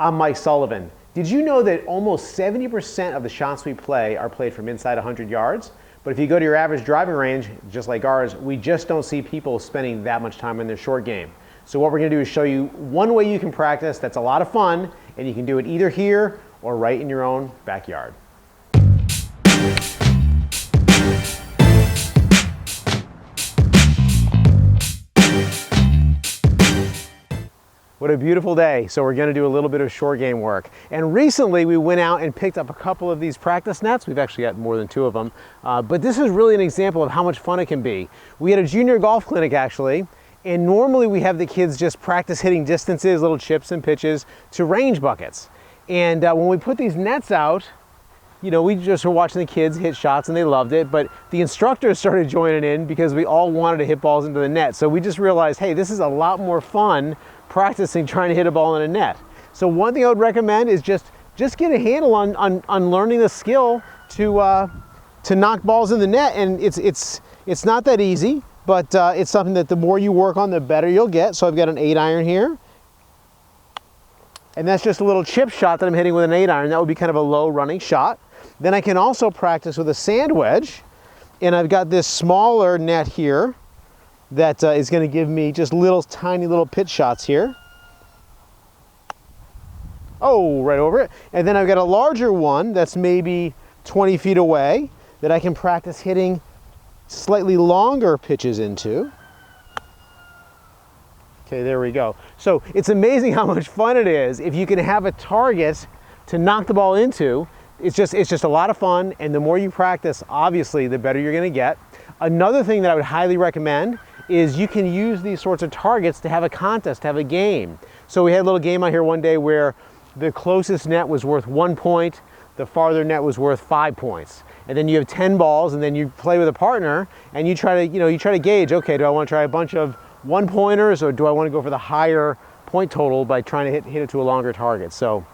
I'm Mike Sullivan. Did you know that almost 70% of the shots we play are played from inside 100 yards? But if you go to your average driving range, just like ours, we just don't see people spending that much time in their short game. So what we're going to do is show you one way you can practice that's a lot of fun, and you can do it either here or right in your own backyard. What a beautiful day. So we're gonna do a little bit of short game work. And recently we went out and picked up a couple of these practice nets. We've actually got more than 2 of them. But this is really an example of how much fun it can be. We had a junior golf clinic actually, and normally we have the kids just practice hitting distances, little chips and pitches to range buckets. And when we put these nets out, you know, we just were watching the kids hit shots and they loved it, but the instructors started joining in because we all wanted to hit balls into the net. So we just realized, hey, this is a lot more fun practicing trying to hit a ball in a net. So one thing I would recommend is just get a handle on learning the skill to knock balls in the net. And it's not that easy, but it's something that the more you work on, the better you'll get. So I've got an 8-iron here. And that's just a little chip shot that I'm hitting with an 8-iron. That would be kind of a low running shot. Then I can also practice with a sand wedge. And I've got this smaller net here that is going to give me just tiny little pitch shots here. Oh, right over it. And then I've got a larger one that's maybe 20 feet away that I can practice hitting slightly longer pitches into. Okay, there we go. So it's amazing how much fun it is if you can have a target to knock the ball into. It's just a lot of fun, and the more you practice, obviously, the better you're going to get. Another thing that I would highly recommend is you can use these sorts of targets to have a contest, to have a game. So we had a little game out here one day where the closest net was worth 1 point, the farther net was worth 5 points. And then you have 10 balls, and then you play with a partner, and you try to gauge, okay, do I want to try a bunch of 1-pointers, or do I want to go for the higher point total by trying to hit it to a longer target? So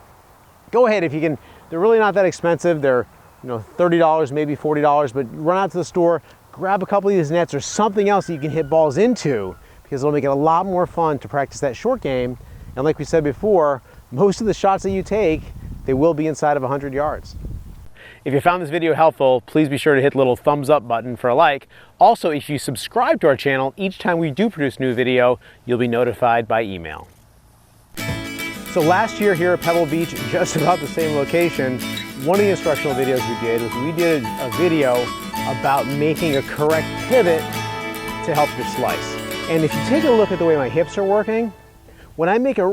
go ahead if you can. They're really not that expensive. They're $30, maybe $40, but run out to the store, grab a couple of these nets or something else that you can hit balls into, because it'll make it a lot more fun to practice that short game. And like we said before, most of the shots that you take, they will be inside of 100 yards. If you found this video helpful, please be sure to hit the little thumbs up button for a like. Also, if you subscribe to our channel, each time we do produce a new video, you'll be notified by email. So last year here at Pebble Beach, just about the same location, one of the instructional videos we did was we did a video about making a correct pivot to help your slice. And if you take a look at the way my hips are working, when I make a